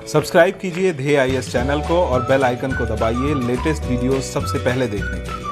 Subscribe कीजिए ध्येय IAS channel को और बेल आइकन को दबाइए लेटेस्ट वीडियो सबसे पहले देखने के लिए।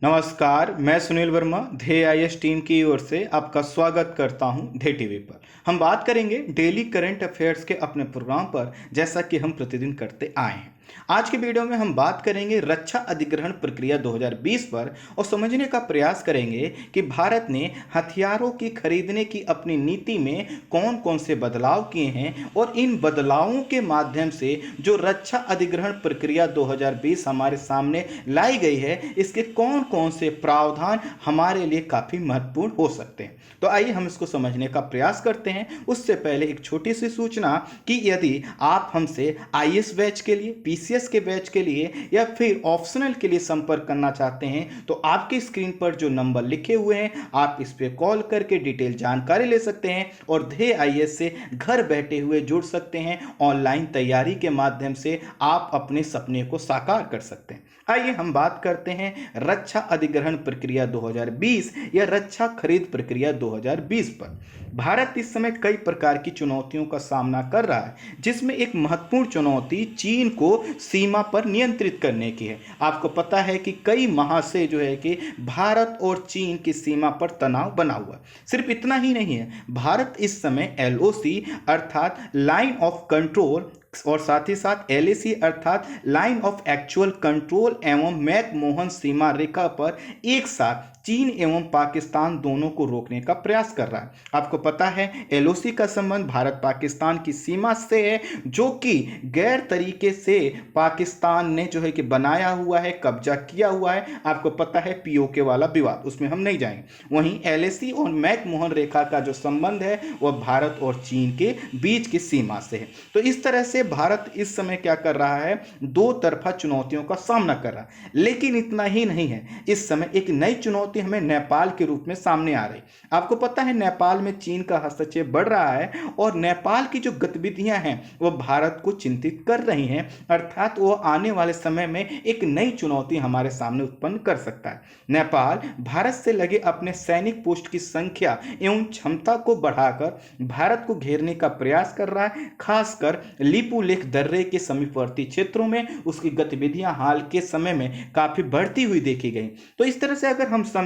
नमस्कार, मैं सुनील वर्मा ध्येय आईएएस टीम की ओर से आपका स्वागत करता हूं ध्येय टीवी पर। हम बात करेंगे डेली करंट अफेयर्स के अपने प्रोग्राम पर, जैसा कि हम प्रतिदिन करते आए हैं। आज के वीडियो में हम बात करेंगे रक्षा अधिग्रहण प्रक्रिया 2020 पर और समझने का प्रयास करेंगे कि भारत ने हथियारों की खरीदने की अपनी नीति में कौन कौन से बदलाव किए हैं और इन बदलावों के माध्यम से जो रक्षा अधिग्रहण प्रक्रिया 2020 हमारे सामने लाई गई है, इसके कौन कौन से प्रावधान हमारे लिए काफी महत्वपूर्ण हो सकते हैं। तो आइए हम इसको समझने का प्रयास करते हैं। उससे पहले एक छोटी सी सूचना कि यदि आप हमसे आईएएस बैच के लिए, पीसीएस के बैच के लिए या फिर ऑप्शनल के लिए संपर्क करना चाहते हैं तो आपकी स्क्रीन पर जो नंबर लिखे हुए हैं आप इस पे कॉल करके डिटेल जानकारी ले सकते हैं और ध्येय आईएएस से घर बैठे हुए जुड़ सकते हैं। ऑनलाइन तैयारी के माध्यम से आप अपने सपने को साकार कर सकते हैं। आइए हम बात करते हैं रक्षा अधिग्रहण प्रक्रिया 2020 या रक्षा खरीद प्रक्रिया 2020 पर। भारत इस समय कई प्रकार की चुनौतियों का सामना कर रहा है, जिसमें एक महत्वपूर्ण चुनौती चीन को सीमा पर नियंत्रित करने की है। आपको पता है कि कई माह से जो है कि भारत और चीन की सीमा पर तनाव बना हुआ है। सिर्फ इतना ही नहीं है, भारत इस समय एलओसी अर्थात लाइन ऑफ कंट्रोल और साथ ही साथ एलएसी अर्थात लाइन ऑफ एक्चुअल कंट्रोल एवं मैकमोहन सीमा रेखा पर एक साथ चीन एवं पाकिस्तान दोनों को रोकने का प्रयास कर रहा है। आपको पता है एलओसी का संबंध भारत पाकिस्तान की सीमा से है, जो कि गैर तरीके से पाकिस्तान ने जो है कि बनाया हुआ है, कब्जा किया हुआ है। आपको पता है पीओके वाला विवाद, उसमें हम नहीं जाएंगे। वहीं एलएसी और मैकमोहन रेखा का जो संबंध है वह भारत और चीन के बीच की सीमा से है। तो इस तरह से भारत इस समय क्या कर रहा है, दो तरफा चुनौतियों का सामना कर रहा है। लेकिन इतना ही नहीं है, इस समय एक नई चुनौती हमें नेपाल के रूप में सामने आ रही। आपको पता है नेपाल में चीन का हस्तक्षेप बढ़ रहा है और नेपाल की जो गतिविधियां हैं वह भारत को चिंतित कर रही हैं, अर्थात वो आने वाले समय में एक नई चुनौती हमारे सामने उत्पन्न कर सकता है। नेपाल भारत से लगे अपने सैनिक पोस्ट की संख्या एवं क्षमता को बढ़ाकर भारत को घेरने का प्रयास कर रहा है। खासकर लिपुलेख दर्रे के समीपवर्ती क्षेत्रों में उसकी गतिविधियां हाल के समय में काफी बढ़ती हुई देखी गई। तो इस तरह से अगर हम समझें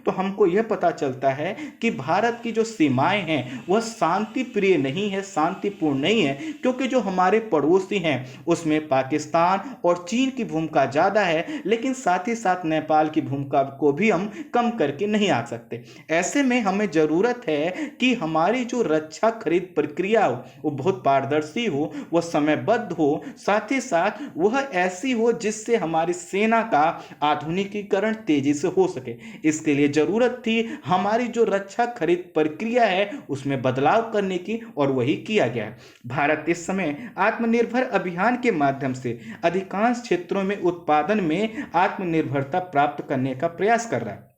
तो हमको यह पता चलता है कि भारत की जो सीमाएं हैं वह शांति प्रिय नहीं है, शांतिपूर्ण नहीं है, क्योंकि जो हमारे पड़ोसी हैं उसमें पाकिस्तान और चीन की भूमिका ज्यादा है, लेकिन साथ ही साथ नेपाल की भूमिका को भी हम कम करके नहीं आ सकते। ऐसे में हमें जरूरत है कि हमारी जो रक्षा खरीद प्रक्रिया हो वो बहुत पारदर्शी हो, वह समयबद्ध हो, साथ ही साथ वह ऐसी हो जिससे हमारी सेना का आधुनिकीकरण तेजी से हो सके। इसके लिए जरूरत थी हमारी जो रक्षा खरीद प्रक्रिया है उसमें बदलाव करने की, और वही किया गया है। भारत इस समय आत्मनिर्भर अभियान के माध्यम से अधिकांश क्षेत्रों में उत्पादन में आत्मनिर्भरता प्राप्त करने का प्रयास कर रहा है।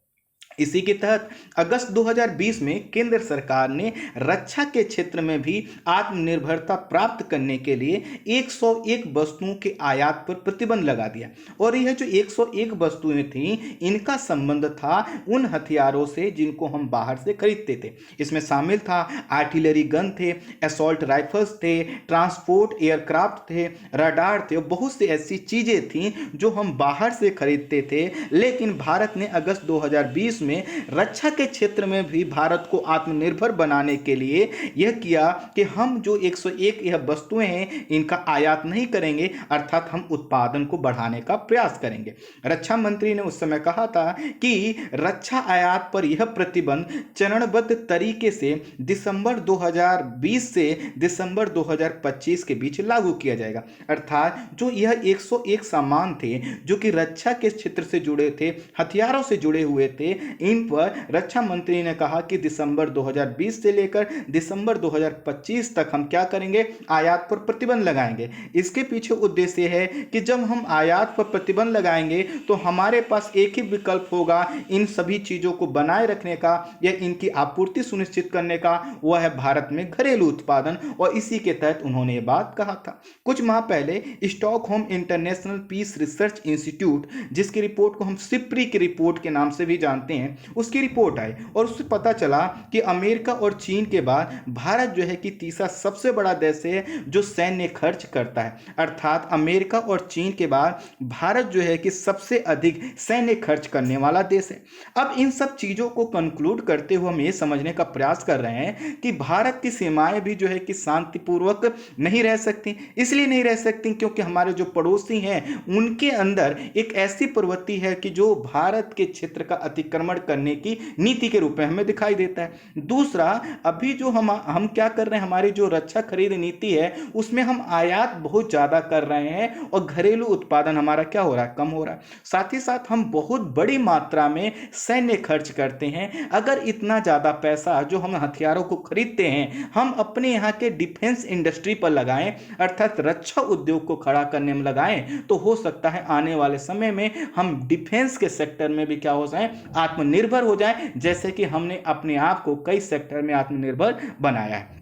इसी के तहत अगस्त 2020 में केंद्र सरकार ने रक्षा के क्षेत्र में भी आत्मनिर्भरता प्राप्त करने के लिए 101 वस्तुओं के आयात पर प्रतिबंध लगा दिया। और यह जो 101 वस्तुएं थीं, इनका संबंध था उन हथियारों से जिनको हम बाहर से खरीदते थे। इसमें शामिल था आर्टिलरी गन थे, असॉल्ट राइफल्स थे, ट्रांसपोर्ट एयरक्राफ्ट थे, रडार थे, बहुत सी ऐसी चीजें थीं जो हम बाहर से खरीदते थे। लेकिन भारत ने अगस्त 2020 में रक्षा के क्षेत्र में भी भारत को आत्मनिर्भर बनाने के लिए यह किया कि हम जो 101 यह वस्तुएं हैं इनका आयात नहीं करेंगे, अर्थात हम उत्पादन को बढ़ाने का प्रयास करेंगे। रक्षा मंत्री ने उस समय कहा था कि रक्षा आयात पर यह प्रतिबंध चरणबद्ध तरीके से दिसंबर 2020 से दिसंबर 2025 के बीच लागू किया जाएगा। अर्थात जो यह 101 सामान थे जो कि रक्षा के क्षेत्र से जुड़े थे, हथियारों से जुड़े हुए थे, इन पर रक्षा मंत्री ने कहा कि दिसंबर 2020 से लेकर दिसंबर 2025 तक हम क्या करेंगे, आयात पर प्रतिबंध लगाएंगे। इसके पीछे उद्देश्य है कि जब हम आयात पर प्रतिबंध लगाएंगे तो हमारे पास एक ही विकल्प होगा इन सभी चीजों को बनाए रखने का या इनकी आपूर्ति सुनिश्चित करने का, वह है भारत में घरेलू उत्पादन। और इसी के तहत उन्होंने ये बात कहा था। कुछ माह पहले Stockholm International Peace Research Institute, जिसकी रिपोर्ट को हम सिप्री की रिपोर्ट के नाम से भी जानते हैं, उसकी रिपोर्ट आई और उससे पता चला कि अमेरिका और चीन के बाद भारत जो है कि तीसरा सबसे बड़ा देश है जो सैन्य खर्च करता है। अर्थात अमेरिका और चीन के बाद भारत जो है कि सबसे अधिक सैन्य खर्च करने वाला देश है। अब इन सब चीजों को कंक्लूड करते हुए हम ये समझने का प्रयास कर रहे हैं कि भारत की सीमाएं भी जो है कि शांतिपूर्वक नहीं रह सकती। इसलिए नहीं रह सकती क्योंकि हमारे जो पड़ोसी हैं उनके अंदर एक ऐसी प्रवृत्ति है कि जो भारत के क्षेत्र का अतिक्रमण करने की नीति के रूप में हमें दिखाई देता है। दूसरा, अभी जो हम क्या कर रहे हैं, हमारी जो रक्षा खरीद नीति है उसमें हम आयात बहुत ज्यादा कर रहे हैं और घरेलू उत्पादन हमारा क्या हो रहा है, कम हो रहा है। साथ ही साथ हम बहुत बड़ी मात्रा में सैन्य खर्च करते हैं। अगर इतना ज्यादा पैसा जो हम हथियारों को खरीदते हैं हम अपने यहाँ के डिफेंस इंडस्ट्री पर लगाएं, अर्थात रक्षा उद्योग को खड़ा करने में लगाएं, तो हो सकता है आने वाले समय में हम डिफेंस के सेक्टर में भी क्या हो जाएं, आत्मनिर्भर हो जाएं, जैसे कि हमने अपने आप को कई सेक्टर में आत्मनिर्भर बनाया है।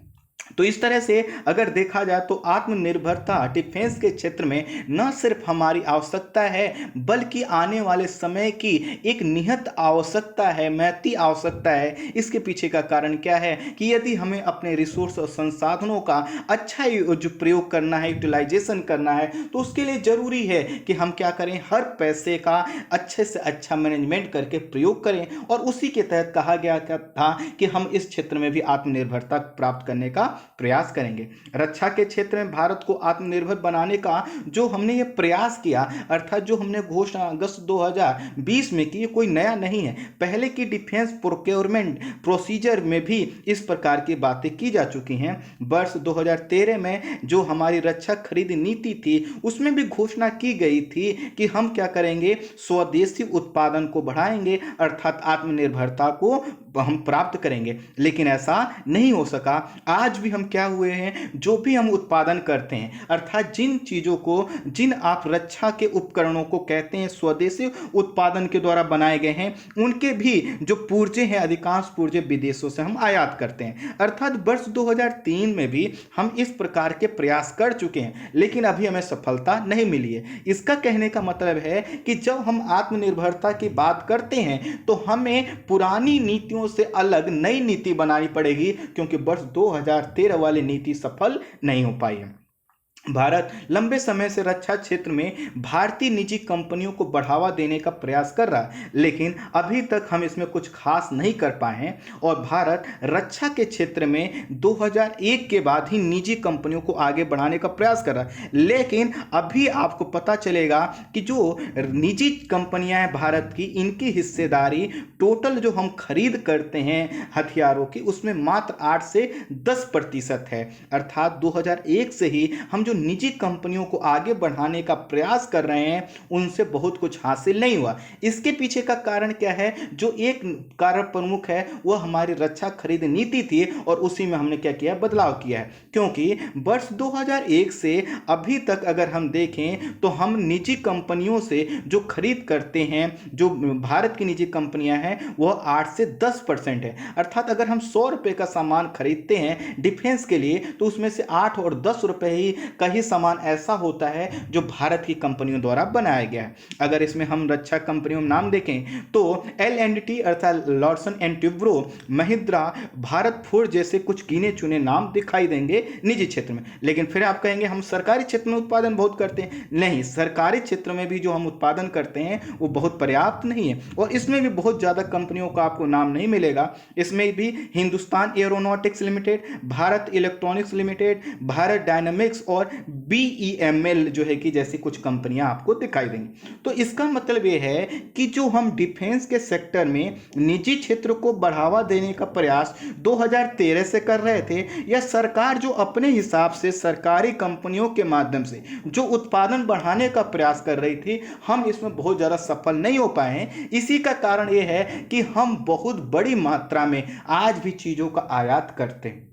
तो इस तरह से अगर देखा जाए तो आत्मनिर्भरता डिफेंस के क्षेत्र में न सिर्फ हमारी आवश्यकता है बल्कि आने वाले समय की एक निहित आवश्यकता है, महती आवश्यकता है। इसके पीछे का कारण क्या है कि यदि हमें अपने रिसोर्स और संसाधनों का अच्छा जो प्रयोग करना है, यूटिलाइजेशन करना है, तो उसके लिए जरूरी है कि हम क्या करें, हर पैसे का अच्छे से अच्छा मैनेजमेंट करके प्रयोग करें। और उसी के तहत कहा गया था कि हम इस क्षेत्र में भी आत्मनिर्भरता प्राप्त करने का प्रयास करेंगे। रक्षा के क्षेत्र में भारत को आत्मनिर्भर बनाने का जो हमने ये प्रयास किया, अर्थात जो हमने घोषणा अगस्त 2020 में की, कोई नया नहीं है। पहले की डिफेंस प्रोक्योरमेंट प्रोसीजर में भी इस प्रकार की बातें की जा चुकी हैं। वर्ष 2013 में जो हमारी रक्षा खरीद नीति थी उसमें भी घोषणा की गई थी कि हम क्या करेंगे, स्वदेशी उत्पादन को बढ़ाएंगे, अर्थात आत्मनिर्भरता को हम प्राप्त करेंगे। लेकिन ऐसा नहीं हो सका। आज भी हम क्या हुए हैं, जो भी हम उत्पादन करते हैं, अर्थात जिन चीजों को, जिन आप रक्षा के उपकरणों को कहते हैं स्वदेशी उत्पादन के द्वारा बनाए गए हैं, उनके भी जो पुर्जे हैं, अधिकांश पुर्जे विदेशों से हम आयात करते हैं। अर्थात वर्ष 2003 में भी हम इस प्रकार के प्रयास कर चुके हैं, लेकिन अभी हमें सफलता नहीं मिली है। इसका कहने का मतलब है कि जब हम आत्मनिर्भरता की बात करते हैं तो हमें पुरानी नीतियों से अलग नई नीति बनानी पड़ेगी, क्योंकि वर्ष 2013 वाली नीति सफल नहीं हो पाई है। भारत लंबे समय से रक्षा क्षेत्र में भारतीय निजी कंपनियों को बढ़ावा देने का प्रयास कर रहा है, लेकिन अभी तक हम इसमें कुछ खास नहीं कर पाए हैं। और भारत रक्षा के क्षेत्र में 2001 के बाद ही निजी कंपनियों को आगे बढ़ाने का प्रयास कर रहा है। लेकिन अभी आपको पता चलेगा कि जो निजी कंपनियां हैं भारत की, इनकी हिस्सेदारी टोटल जो हम खरीद करते हैं हथियारों की, उसमें मात्र 8 से 10% है। अर्थात 2001 से ही हम जो निजी कंपनियों को आगे बढ़ाने का प्रयास कर रहे हैं उनसे बहुत कुछ हासिल नहीं हुआ। इसके पीछे का कारण क्या है, जो एक कारण प्रमुख है वह हमारी रक्षा खरीद नीति थी और उसी में हमने क्या किया, बदलाव किया है। क्योंकि वर्ष 2001 से अभी तक अगर हम देखें तो हम निजी कंपनियों से जो खरीद करते हैं, जो भारत की निजी कंपनियां हैं, वह 8 से 10% है। अर्थात अगर हम 100 रुपए का सामान खरीदते हैं डिफेंस के लिए तो उसमें से 8 और 10 रुपए ही का ही सामान ऐसा होता है जो भारत की कंपनियों द्वारा बनाया गया है। अगर इसमें हम रक्षा कंपनियों में नाम देखें तो L&T अर्थात Larsen and Toubro, Mahindra, Bharat forge जैसे कुछ गिने चुने नाम दिखाई देंगे निजी क्षेत्र में। लेकिन फिर आप कहेंगे हम सरकारी क्षेत्र में उत्पादन बहुत करते हैं। नहीं, सरकारी क्षेत्र में भी जो हम उत्पादन करते हैं वो बहुत पर्याप्त नहीं है और इसमें भी बहुत ज़्यादा कंपनियों का आपको नाम नहीं मिलेगा। इसमें भी Hindustan aeronautics limited, Bharat electronics limited, Bharat dynamics और BEML जो है कि जैसी कुछ कंपनियां आपको दिखाई देंगी। तो इसका मतलब ये है कि जो हम डिफेंस के सेक्टर में निजी क्षेत्र को बढ़ावा देने का प्रयास 2013 से कर रहे थे, या सरकार जो अपने हिसाब से सरकारी कंपनियों के माध्यम से जो उत्पादन बढ़ाने का प्रयास कर रही थी, हम इसमें बहुत ज़्यादा सफल नहीं हो पाए हैं। इसी का कारण यह है कि हम बहुत बड़ी मात्रा में आज भी चीज़ों का आयात करते हैं।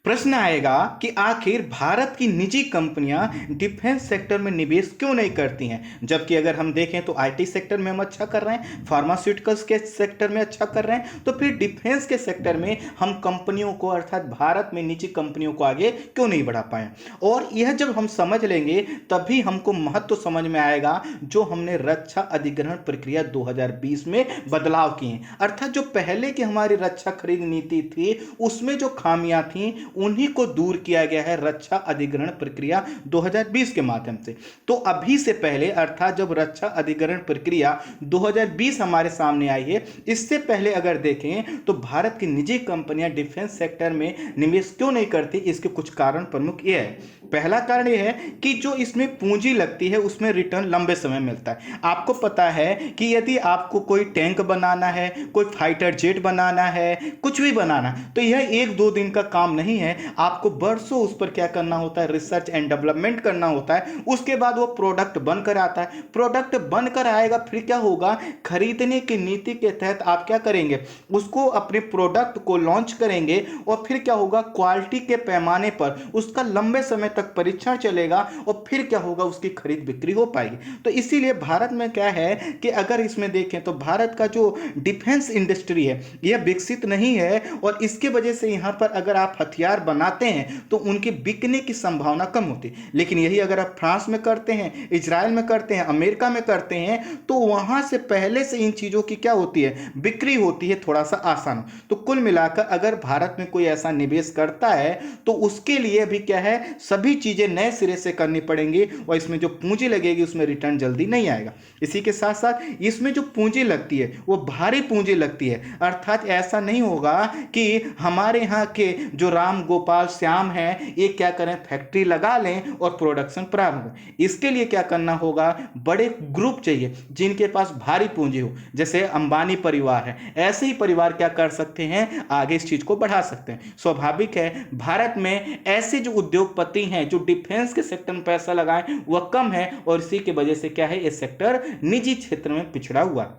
प्रश्न आएगा कि आखिर भारत की निजी कंपनियां डिफेंस सेक्टर में निवेश क्यों नहीं करती हैं, जबकि अगर हम देखें तो आईटी सेक्टर में हम अच्छा कर रहे हैं, फार्मास्यूटिकल्स के सेक्टर में अच्छा कर रहे हैं, तो फिर डिफेंस के सेक्टर में हम कंपनियों को अर्थात भारत में निजी कंपनियों को आगे क्यों नहीं बढ़ा पाए। और यह जब हम समझ लेंगे तभी हमको महत्व समझ में आएगा जो हमने रक्षा अधिग्रहण प्रक्रिया 2020 में बदलाव किए, अर्थात जो पहले की हमारी रक्षा खरीद नीति थी उसमें जो खामियां थी उन्हीं को दूर किया गया है रक्षा अधिग्रहण प्रक्रिया 2020 के माध्यम से। तो अभी से पहले अर्थात जब रक्षा अधिग्रहण प्रक्रिया 2020 हमारे सामने आई है, इससे पहले अगर देखें तो भारत की निजी कंपनियां डिफेंस सेक्टर में निवेश क्यों नहीं करती, इसके कुछ कारण प्रमुख ये है। पहला कारण यह है कि जो इसमें पूंजी लगती है उसमें रिटर्न लंबे समय मिलता है। आपको पता है कि यदि आपको कोई टैंक बनाना है, कोई फाइटर जेट बनाना है, कुछ भी बनाना, तो यह 1-2 दिन का काम नहीं है। आपको बरसों उस पर क्या करना होता है, रिसर्च एंड डेवलपमेंट करना होता है। उसके बाद वो प्रोडक्ट बनकर आता है, प्रोडक्ट बनकर आएगा, फिर क्या होगा, खरीदने की नीति के तहत आप क्या करेंगे, उसको अपने प्रोडक्ट को लॉन्च करेंगे और फिर क्या होगा, क्वालिटी के पैमाने पर उसका लंबे समय तक परीक्षण चलेगा और फिर क्या होगा, उसकी खरीद बिक्री हो पाएगी। तो इसीलिए भारत में क्या है कि अगर इसमें देखें तो भारत का जो डिफेंस इंडस्ट्री है यह विकसित नहीं है, और इसके वजह से यहां पर अगर आप हथियार बनाते हैं तो उनके बिकने की संभावना कम होती है। लेकिन यही अगर आप फ्रांस में करते हैं, इजराइल में करते हैं, अमेरिका में करते हैं, तो वहां से पहले से इन चीजों की क्या होती है, बिक्री होती है, थोड़ा सा आसान। तो कुल मिलाकर अगर भारत में कोई ऐसा निवेश करता है तो उसके लिए भी क्या है, सभी चीजें नए सिरे से करनी पड़ेंगी और इसमें जो पूंजी लगेगी उसमें रिटर्न जल्दी नहीं आएगा। इसी के साथ साथ इसमें जो पूंजी लगती है वो भारी पूंजी लगती है, अर्थात ऐसा नहीं होगा कि हमारे यहाँ के जो राम गोपाल श्याम हैं ये क्या करें, फैक्ट्री लगा लें और प्रोडक्शन प्रारंभ हो। इसके लिए क्या करना होगा, बड़े ग्रुप चाहिए जिनके पास भारी पूंजी हो, जैसे अंबानी परिवार है। ऐसे ही परिवार क्या कर सकते हैं, आगे इस चीज को बढ़ा सकते हैं। स्वाभाविक है भारत में ऐसे जो उद्योगपति हैं जो डिफेंस के सेक्टर में पैसा लगाएं वह कम है, और इसी की वजह से क्या है, ये सेक्टर निजी क्षेत्र में पिछड़ा हुआ।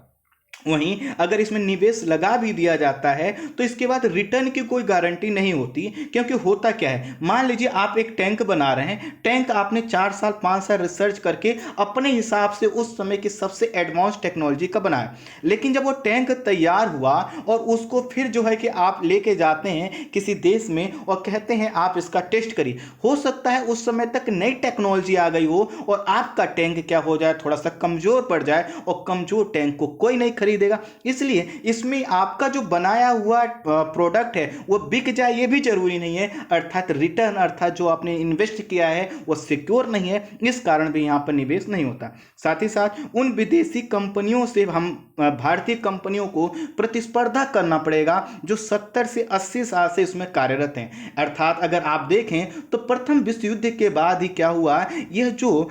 वहीं अगर इसमें निवेश लगा भी दिया जाता है तो इसके बाद रिटर्न की कोई गारंटी नहीं होती, क्योंकि होता क्या है, मान लीजिए आप एक टैंक बना रहे हैं, टैंक आपने 4 साल 5 साल रिसर्च करके अपने हिसाब से उस समय की सबसे एडवांस टेक्नोलॉजी का बनाया, लेकिन जब वो टैंक तैयार हुआ और उसको फिर जो है कि आप लेके जाते हैं किसी देश में और कहते हैं आप इसका टेस्ट करिए, हो सकता है उस समय तक नई टेक्नोलॉजी आ गई हो और आपका टैंक क्या हो जाए, थोड़ा सा कमजोर पड़ जाए, और कमजोर टैंक को कोई नहीं खरीदेगा। इसलिए इसमें आपका जो बनाया हुआ प्रोडक्ट है वो बिक जाए ये भी जरूरी नहीं है, अर्थात रिटर्न अर्थात जो आपने इन्वेस्ट किया है वो सिक्योर नहीं है, इस कारण भी यहां पर निवेश नहीं होता। साथ ही साथ उन विदेशी कंपनियों से हम भारतीय कंपनियों को प्रतिस्पर्धा करना पड़ेगा जो 70 से 80 साल से इसमें कार्यरत हैं। अर्थात अगर आप देखें तो प्रथम विश्व युद्ध के बाद ही क्या हुआ, यह जो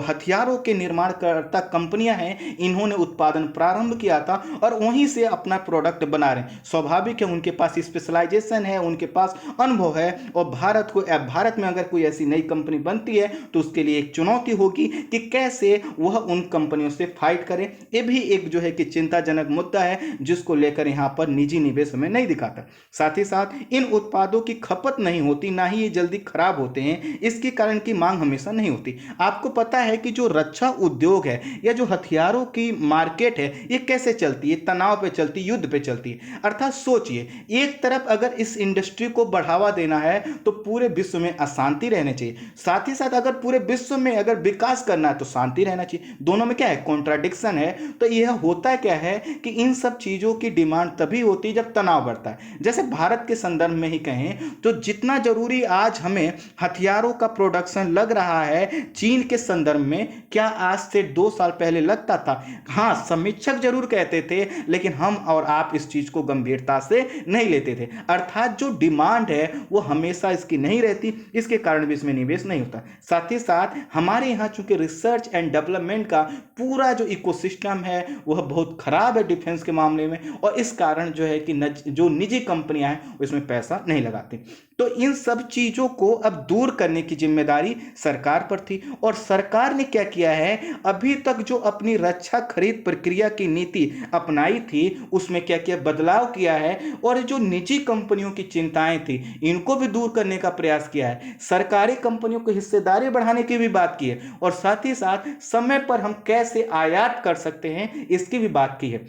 हथियारों के निर्माण करता कंपनियां हैं इन्होंने उत्पादन प्रारंभ किया था और वहीं से अपना प्रोडक्ट बना रहे हैं। स्वाभाविक है उनके पास स्पेशलाइजेशन है, उनके पास अनुभव है, और भारत में अगर कोई ऐसी नई कंपनी बनती है तो उसके लिए एक चुनौती होगी कि कैसे वह उन कंपनियों से फाइट करे। ये भी एक जो है कि चिंताजनक मुद्दा है जिसको लेकर यहां पर निजी निवेश हमें नहीं दिखाता। साथ ही साथ इन उत्पादों की खपत नहीं होती, ना ही ये जल्दी खराब होते हैं, इसके कारण की मांग हमेशा नहीं होती। आपको पता है कि जो रक्षा उद्योग है या जो हथियारों की मार्केट है ये कैसे चलती है, तनाव पे चलती है, युद्ध पे चलती है। अर्थात सोचिए, एक तरफ अगर इस इंडस्ट्री को बढ़ावा देना है तो पूरे विश्व में अशांति रहनी चाहिए, साथ ही साथ अगर पूरे विश्व में अगर विकास करना है तो शांति रहना चाहिए। दोनों में क्या है, कॉन्ट्राडिक्शन है। तो यह होता क्या है कि इन सब चीजों की डिमांड तभी होती है जब तनाव बढ़ता है। जैसे भारत के संदर्भ में ही कहें तो जितना जरूरी आज हमें हथियारों का प्रोडक्शन लग रहा है चीन के संदर्भ में, क्या आज से 2 साल पहले लगता था? हाँ, समीक्षक सब जरूर कहते थे, लेकिन हम और आप इस चीज को गंभीरता से नहीं लेते थे। अर्थात जो डिमांड है वो हमेशा इसकी नहीं रहती, इसके कारण भी इसमें निवेश नहीं होता। साथ ही साथ हमारे यहाँ चूंकि रिसर्च एंड डेवलपमेंट का पूरा जो इकोसिस्टम है वह बहुत खराब है डिफेंस के मामले में, और इस कारण जो है कि जो निजी कंपनियां हैं उसमें पैसा नहीं लगाती। तो इन सब चीजों को अब दूर करने की जिम्मेदारी सरकार पर थी, और सरकार ने क्या किया है, अभी तक जो अपनी रक्षा खरीद प्रक्रिया की नीति अपनाई थी उसमें क्या किया, बदलाव किया है, और जो निजी कंपनियों की चिंताएं थी इनको भी दूर करने का प्रयास किया है। सरकारी कंपनियों की हिस्सेदारी बढ़ाने की भी बात की है, और साथ ही साथ समय पर हम कैसे आयात कर सकते हैं इसकी भी बात की है,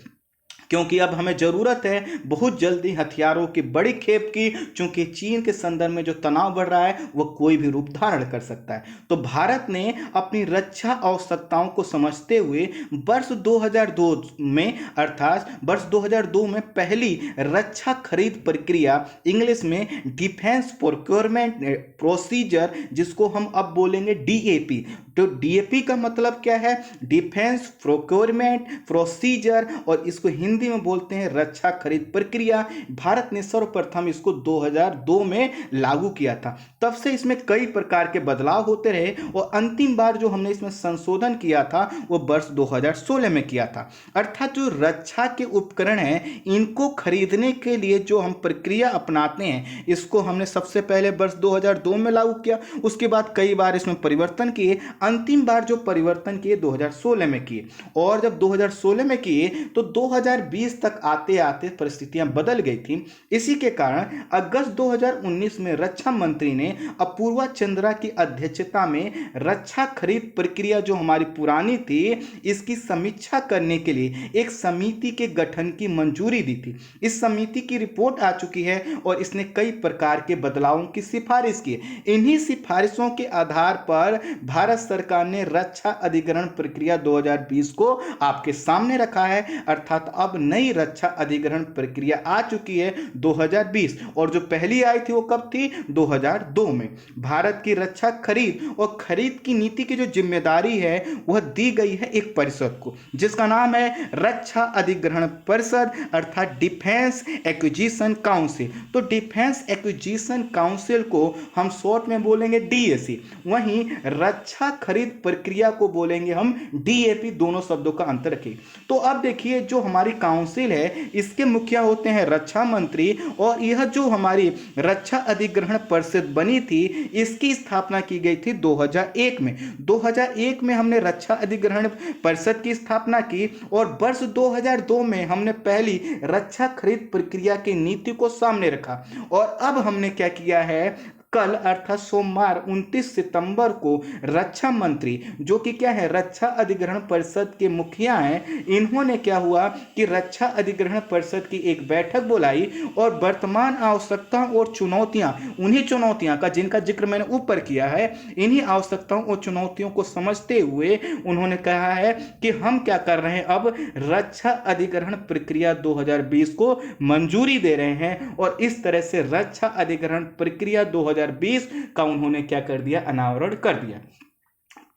क्योंकि अब हमें जरूरत है बहुत जल्दी हथियारों की बड़ी खेप की, चूंकि चीन के संदर्भ में जो तनाव बढ़ रहा है वह कोई भी रूप धारण कर सकता है। तो भारत ने अपनी रक्षा आवश्यकताओं को समझते हुए वर्ष 2002 में, अर्थात वर्ष 2002 में पहली रक्षा खरीद प्रक्रिया, इंग्लिश में डिफेंस प्रोक्योरमेंट प्रोसीजर, जिसको हम अब बोलेंगे डीएपी। तो डीएपी का मतलब क्या है, डिफेंस प्रोक्योरमेंट प्रोसीजर, और इसको हिंदी में बोलते हैं रक्षा खरीद प्रक्रिया। भारत ने सर्वप्रथम इसको 2002 में लागू किया था। तब से इसमें कई प्रकार के बदलाव होते रहे, और अंतिम बार जो हमने इसमें संशोधन किया था वो वर्ष 2016 में किया था। अर्थात जो रक्षा के उपकरण हैं इनको खरीदने के लिए जो हम प्रक्रिया अपनाते हैं इसको हमने सबसे पहले वर्ष 2002 में लागू किया, उसके बाद कई बार इसमें परिवर्तन किए, अंतिम बार जो परिवर्तन किए 2016 में किए, और जब 2016 में किए तो 2020 तक आते आते परिस्थितियां बदल गई थी। इसी के कारण अगस्त 2019 में रक्षा मंत्री ने अपूर्वा चंद्रा की अध्यक्षता में रक्षा खरीद प्रक्रिया जो हमारी पुरानी थी इसकी समीक्षा करने के लिए एक समिति के गठन की मंजूरी दी थी। इस समिति की रिपोर्ट आ चुकी है और इसने कई प्रकार के बदलावों की सिफारिश की है। इन्हीं सिफारिशों के आधार पर भारत सरकार ने रक्षा अधिग्रहण प्रक्रिया 2020 को आपके सामने रखा है। अर्थात अब नई रक्षा अधिग्रहण प्रक्रिया आ चुकी है 2020, और जो पहली आई थी वो कब थी, 2002 में। भारत की रक्षा खरीद और खरीद की नीति की जो जिम्मेदारी है वह दी गई है एक परिषद को, जिसका नाम है रक्षा अधिग्रहण परिषद, अर्थात डिफेंस एक्विजिशन काउंसिल। तो डिफेंस एक्विजिशन काउंसिल को हम शॉर्ट में बोलेंगे डीएसी, वहीं रक्षा खरीद प्रक्रिया को बोलेंगे हम डीएपी, दोनों शब्दों का अंतर रखिए। तो अब देखिए जो हमारी काउंसिल है इसके मुखिया होते हैं रक्षा मंत्री, और यह जो हमारी रक्षा अधिग्रहण परिषद बनी थी इसकी स्थापना की गई थी 2001 में। 2001 में हमने रक्षा अधिग्रहण परिषद की स्थापना की, और वर्ष 2002 में हमने पहली रक्षा खरीद प्रक्रिया की नीति को सामने रखा। और अब हमने क्या किया है, कल अर्थात सोमवार 29 सितंबर को रक्षा मंत्री जो कि क्या है रक्षा अधिग्रहण परिषद के मुखिया हैं, इन्होंने क्या हुआ कि रक्षा अधिग्रहण परिषद की एक बैठक बुलाई, और वर्तमान आवश्यकताओं और चुनौतियां, उन्हीं चुनौतियां का जिनका जिक्र मैंने ऊपर किया है, इन्हीं आवश्यकताओं और चुनौतियों को समझते हुए उन्होंने कहा है कि हम क्या कर रहे हैं, अब रक्षा अधिग्रहण प्रक्रिया 2020 को मंजूरी दे रहे हैं। और इस तरह से रक्षा अधिग्रहण प्रक्रिया 2020 का उन्होंने क्या कर दिया, अनावरण कर दिया।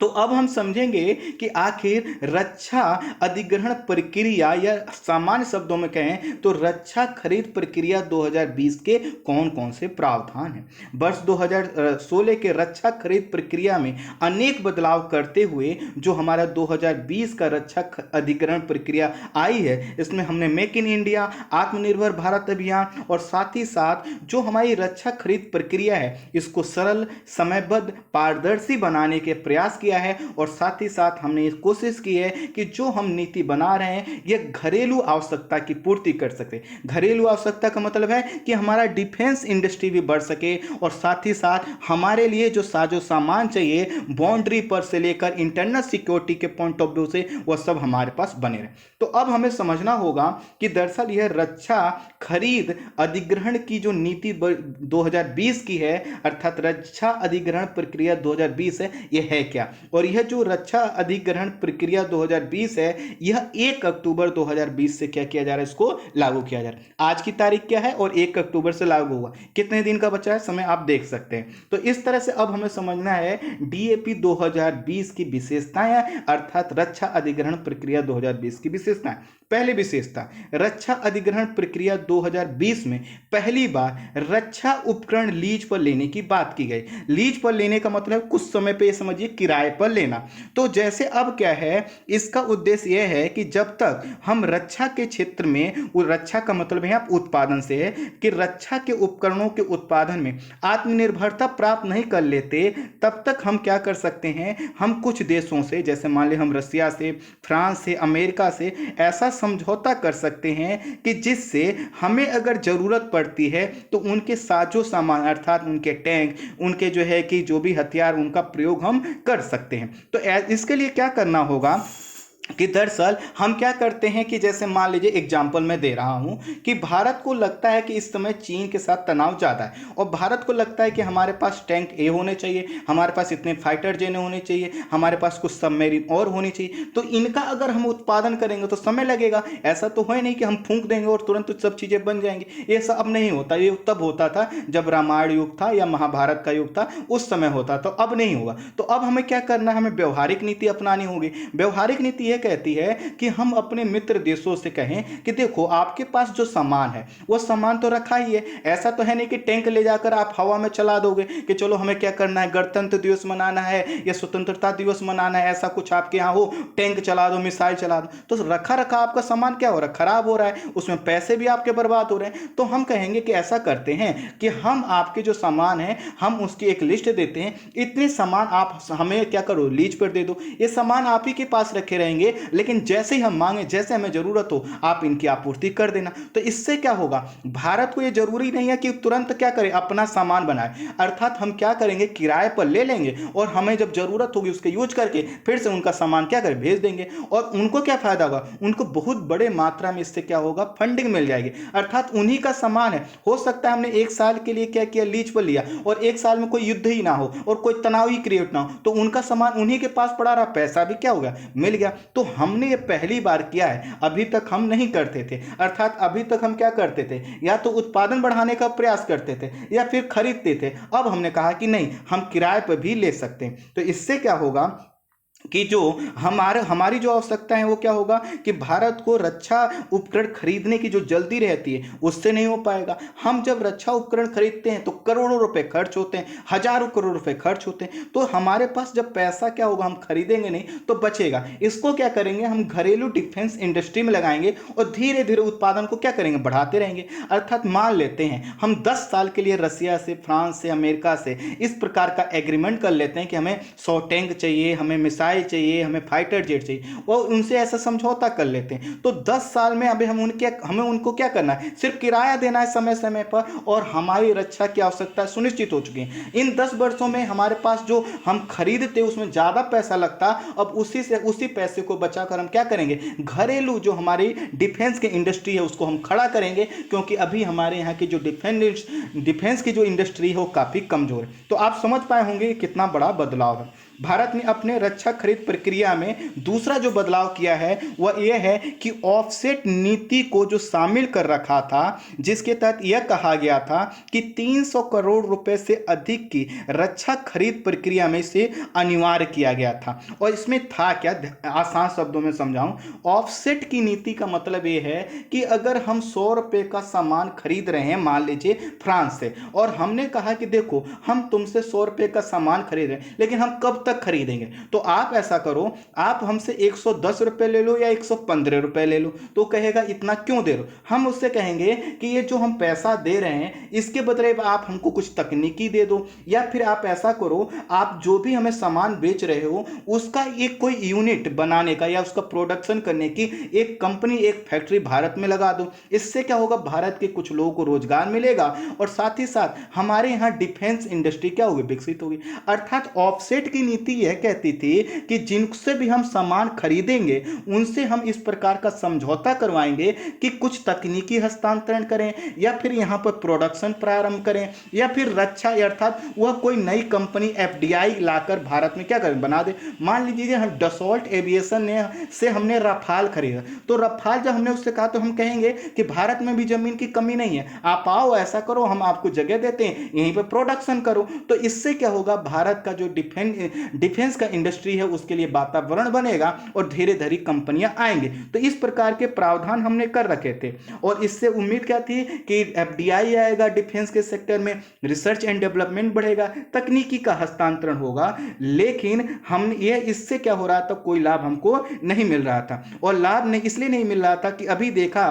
तो अब हम समझेंगे कि आखिर रक्षा अधिग्रहण प्रक्रिया, या सामान्य शब्दों में कहें तो रक्षा खरीद प्रक्रिया 2020 के कौन कौन से प्रावधान हैं। वर्ष 2016 के रक्षा खरीद प्रक्रिया में अनेक बदलाव करते हुए जो हमारा 2020 का रक्षा अधिग्रहण प्रक्रिया आई है, इसमें हमने मेक इन इंडिया, आत्मनिर्भर भारत अभियान, और साथ ही साथ जो हमारी रक्षा खरीद प्रक्रिया है इसको सरल, समयबद्ध, पारदर्शी बनाने के प्रयास किया है। और साथ ही साथ हमने ये कोशिश की है कि जो हम नीति बना रहे हैं ये घरेलू आवश्यकता की पूर्ति कर सके। घरेलू आवश्यकता का मतलब है कि हमारा डिफेंस इंडस्ट्री भी बढ़ सके, और साथ ही साथ हमारे लिए जो साजो सामान चाहिए बाउंड्री पर से लेकर इंटरनल सिक्योरिटी के पॉइंट ऑफ व्यू से वह सब हमारे पास बने रहे। तो अब हमें समझना होगा कि दरअसल यह रक्षा खरीद अधिग्रहण की जो नीति 2020 की है, अर्थात रक्षा अधिग्रहण प्रक्रिया 2020 है, यह है क्या। और यह जो रक्षा अधिग्रहण प्रक्रिया 2020 है, यह 1 अक्टूबर 2020 से क्या किया जा रहा है, इसको लागू किया जा रहा है। आज की तारीख क्या है और 1 अक्टूबर से लागू हुआ, कितने दिन का बचा है समय आप देख सकते हैं। तो इस तरह से अब हमें समझना है डीएपी 2020 की विशेषताएं, अर्थात रक्षा अधिग्रहण प्रक्रिया 2020 की विशेषताएं। पहली विशेषता, रक्षा अधिग्रहण प्रक्रिया 2020 में पहली बार रक्षा उपकरण लीज पर लेने की बात की गई। लीज पर लेने का मतलब कुछ समय पे समझिए किराए पर लेना। तो जैसे अब क्या है, इसका उद्देश्य यह है कि जब तक हम रक्षा के क्षेत्र में, रक्षा का मतलब है उत्पादन से है, कि रक्षा के उपकरणों के उत्पादन में आत्मनिर्भरता प्राप्त नहीं कर लेते, तब तक हम क्या कर सकते हैं, हम कुछ देशों से, जैसे मान लें हम रसिया से, फ्रांस से, अमेरिका से ऐसा समझौता कर सकते हैं कि जिससे हमें अगर जरूरत पड़ती है तो उनके साजो सामान, अर्थात उनके टैंक, उनके जो है कि जो भी हथियार, उनका प्रयोग हम कर सकते हैं। तो इसके लिए क्या करना होगा कि दरअसल हम क्या करते हैं कि जैसे मान लीजिए एग्जाम्पल मैं दे रहा हूं कि भारत को लगता है कि इस समय चीन के साथ तनाव ज़्यादा है और भारत को लगता है कि हमारे पास टैंक ए होने चाहिए, हमारे पास इतने फाइटर जेट होने चाहिए, हमारे पास कुछ सबमरीन और होनी चाहिए। तो इनका अगर हम उत्पादन करेंगे तो समय लगेगा। ऐसा तो है नहीं कि हम फूंक देंगे और तुरंत सब चीज़ें बन जाएंगी, ये सब अब नहीं होता। ये तब होता था जब रामायण युग था या महाभारत का युग था, उस समय होता, तो अब नहीं होगा। तो अब हमें क्या करना है, हमें व्यवहारिक नीति अपनानी होगी। व्यवहारिक नीति कहती है कि हम अपने मित्र देशों से कहें कि देखो आपके पास जो सामान है वो सामान तो रखा ही है, ऐसा तो है नहीं कि टैंक ले जाकर आप हवा में चला दोगे कि चलो हमें क्या करना है, गणतंत्र दिवस मनाना है या स्वतंत्रता दिवस मनाना है, ऐसा कुछ आपके यहाँ हो, टैंक चला दो, मिसाइल चला दो। तो रखा रखा आपका सामान क्या हो रहा है, खराब हो रहा है, उसमें पैसे भी आपके बर्बाद हो रहे हैं। तो हम कहेंगे कि ऐसा करते हैं कि हम आपके जो सामान है हम उसकी एक लिस्ट देते हैं, इतने सामान आप हमें क्या करो, लीज पर दे दो, ये सामान आप ही के पास रखे रहेंगे, लेकिन जैसे ही हम मांगे, जैसे हमें जरूरत हो, आप इनकी आपूर्ति कर देना। तो इससे क्या होगा, भारत को यह जरूरी नहीं है कि तुरंत क्या करें, अपना सामान बनाए, अर्थात हम क्या करेंगे, किराए पर ले लेंगे और हमें जब जरूरत होगी उसके यूज करके फिर से उनका सामान क्या करें, भेज देंगे। और उनको क्या फायदा होगा, उनको बहुत बड़े मात्रा में इससे क्या होगा, फंडिंग मिल जाएगी, अर्थात उन्हीं का सामान है। हो सकता है हमने एक साल के लिए क्या किया, लीज पर लिया और एक साल में कोई युद्ध ही ना हो और कोई तनाव ही क्रिएट ना हो, तो उनका सामान उन्हीं के पास पड़ा रहा, पैसा भी क्या हो गया, मिल गया। तो हमने ये पहली बार किया है, अभी तक हम नहीं करते थे। अर्थात अभी तक हम क्या करते थे, या तो उत्पादन बढ़ाने का प्रयास करते थे या फिर खरीदते थे। अब हमने कहा कि नहीं, हम किराए पर भी ले सकते हैं। तो इससे क्या होगा कि जो हमारी जो आवश्यकता है वो क्या होगा कि भारत को रक्षा उपकरण खरीदने की जो जल्दी रहती है उससे नहीं हो पाएगा। हम जब रक्षा उपकरण खरीदते हैं तो करोड़ों रुपए खर्च होते हैं, हजारों करोड़ रुपए खर्च होते हैं। तो हमारे पास जब पैसा क्या होगा, हम खरीदेंगे नहीं तो बचेगा, इसको क्या करेंगे, हम घरेलू डिफेंस इंडस्ट्री में लगाएंगे और धीरे धीरे उत्पादन को क्या करेंगे, बढ़ाते रहेंगे। अर्थात मान लेते हैं हम 10 साल के लिए रसिया से, फ्रांस से, अमेरिका से इस प्रकार का एग्रीमेंट कर लेते हैं कि हमें 100 टैंक चाहिए, हमें मिसाइल चाहिए, हमें फाइटर जेट चाहिए, और उनसे ऐसा समझौता कर लेते हैं। तो 10 साल में अभी हमें उनको क्या करना है, सिर्फ किराया देना है समय समय पर, और हमारी रक्षा की आवश्यकता सुनिश्चित हो चुकी है। इन 10 वर्षों में हमारे पास जो हम खरीदते उसमें ज्यादा पैसा लगता, अब उसी पैसे को बचाकर हम क्या करेंगे, घरेलू जो हमारी डिफेंस की इंडस्ट्री है उसको हम खड़ा करेंगे, क्योंकि अभी हमारे यहाँ की जो डिफेंस की जो इंडस्ट्री है वो काफी कमजोर है। तो आप समझ पाए होंगे कितना बड़ा बदलाव है। भारत ने अपने रक्षा खरीद प्रक्रिया में दूसरा जो बदलाव किया है वह यह है कि ऑफसेट नीति को जो शामिल कर रखा था, जिसके तहत यह कहा गया था कि 300 करोड़ रुपए से अधिक की रक्षा खरीद प्रक्रिया में से अनिवार्य किया गया था। और इसमें था क्या, आसान शब्दों में समझाऊं, ऑफसेट की नीति का मतलब यह है कि अगर हम 100 रुपए का सामान खरीद रहे हैं, मान लीजिए फ्रांस से, और हमने कहा कि देखो हम तुमसे 100 रुपए का सामान खरीद रहे हैं, लेकिन हम कब तक खरीदेंगे, तो आप ऐसा करो, आप हमसे 110 रुपए ले लो या 115 रुपए ले लो। तो कहेगा इतना क्यों दे रहे हो, हम उससे कहेंगे कि ये जो हम पैसा दे रहे हैं इसके बदले आप हमको कुछ तकनीकी दे दो, या फिर आप ऐसा करो, आप जो भी हमें सामान बेच रहे हो उसका एक कोई यूनिट बनाने का या उसका प्रोडक्शन करने की एक कंपनी, एक फैक्ट्री भारत में लगा दो। इससे क्या होगा, भारत के कुछ लोगों को रोजगार मिलेगा और साथ ही साथ हमारे यहाँ डिफेंस इंडस्ट्री क्या होगी, विकसित होगी। अर्थात ऑफसेट की नीति यह कहती थी कि जिनसे भी हम सामान खरीदेंगे उनसे हम इस प्रकार का समझौता करवाएंगे कि कुछ तकनीकी हस्तांतरण करें या फिर यहाँ पर प्रोडक्शन प्रारंभ करें या फिर रक्षा अर्थात वह कोई नई कंपनी एफडीआई लाकर भारत में क्या करें, बना दे। मान लीजिए हम डसॉल्ट एविएशन ने से हमने रफाल खरीदा, तो रफाल जब हमने उससे कहा तो हम कहेंगे कि भारत में भी जमीन की कमी नहीं है, आप आओ ऐसा करो, हम आपको जगह देते हैं, यहीं पर प्रोडक्शन करो। तो इससे क्या होगा, भारत का जो डिफेंस का इंडस्ट्री है उसके लिए वातावरण बनेगा और धीरे धीरे कंपनियां आएंगे। तो इस प्रकार के प्रावधान हमने कर रखे थे और इससे उम्मीद क्या थी कि एफडीआई आएगा डिफेंस के सेक्टर में, रिसर्च एंड डेवलपमेंट बढ़ेगा, तकनीकी का हस्तांतरण होगा। लेकिन हम ये इससे क्या हो रहा था, कोई लाभ हमको नहीं मिल रहा था। और लाभ नहीं इसलिए नहीं मिल रहा था कि अभी देखा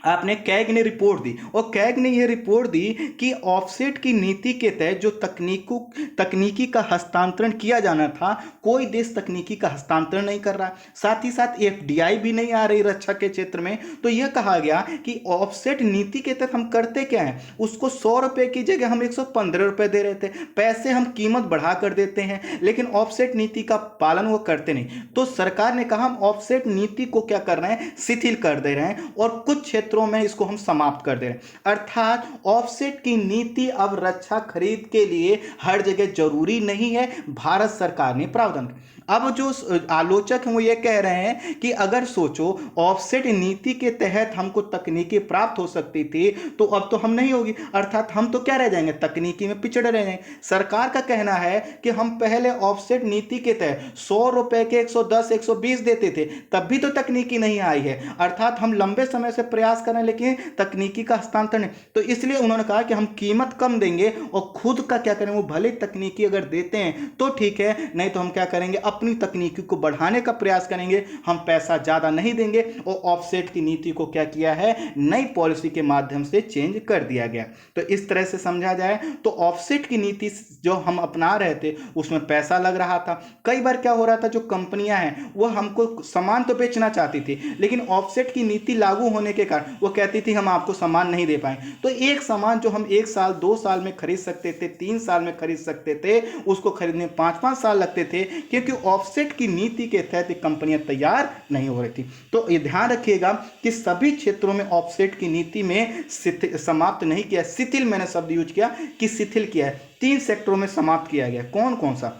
आपने कैग ने रिपोर्ट दी और कैग ने यह रिपोर्ट दी कि ऑफसेट की नीति के तहत जो तकनीकी का हस्तांतरण किया जाना था, कोई देश तकनीकी का हस्तांतरण नहीं कर रहा, साथ ही साथ एफडीआई भी नहीं आ रही रक्षा के क्षेत्र में। तो यह कहा गया कि ऑफसेट नीति के तहत हम करते क्या है, उसको 100 रुपए की जगह हम 115 रुपए दे रहे थे, पैसे हम कीमत बढ़ा कर देते हैं, लेकिन ऑफसेट नीति का पालन वो करते नहीं। तो सरकार ने कहा हम ऑफसेट नीति को क्या कर रहे हैं, शिथिल कर दे रहे हैं और कुछ क्षेत्रों में इसको हम समाप्त कर दे रहे हैं। अर्थात ऑफसेट की नीति अब रक्षा खरीद के लिए हर जगह जरूरी नहीं है, भारत सरकार ने प्रावधान। अब जो आलोचक हैं वो ये कह रहे हैं कि अगर सोचो ऑफसेट नीति के तहत हमको तकनीकी प्राप्त हो सकती थी तो अब तो हम नहीं होगी, अर्थात हम तो क्या रह जाएंगे, तकनीकी में पिछड़े रह जाएंगे। सरकार का कहना है कि हम पहले ऑफसेट नीति के तहत 100 रुपए के 110 120 देते थे, तब भी तो तकनीकी नहीं आई है, अर्थात हम लंबे समय से प्रयास कर रहे हैं लेकिन तकनीकी का हस्तांतरण। तो इसलिए उन्होंने कहा कि हम कीमत कम देंगे और खुद का क्या करें, वो भले तकनीकी अगर देते हैं तो ठीक है, नहीं तो हम क्या करेंगे, अपनी तकनीकी को बढ़ाने का प्रयास करेंगे, हम पैसा ज्यादा नहीं देंगे। और ऑफसेट की नीति को क्या किया है, नई पॉलिसी के माध्यम से चेंज कर दिया गया। तो इस तरह से समझा जाए तो ऑफसेट की नीति जो हम अपना रहे थे उसमें पैसा लग रहा था। कई बार क्या हो रहा था, जो कंपनियां हैं वो हमको सामान तो बेचना चाहती थी लेकिन ऑफसेट की नीति लागू होने के कारण वो कहती थी हम आपको सामान नहीं दे पाए। तो एक सामान जो हम 1 साल 2 साल में खरीद सकते थे, 3 साल में खरीद सकते थे, उसको खरीदने 5-5 साल लगते थे, क्योंकि ऑफसेट की नीति के तहत कंपनियां तैयार नहीं हो रही थी। तो ये ध्यान रखिएगा कि सभी क्षेत्रों में ऑफसेट की नीति में समाप्त नहीं किया, शिथिल मैंने शब्द यूज किया कि शिथिल किया है। 3 सेक्टरों में समाप्त किया गया। कौन कौन सा,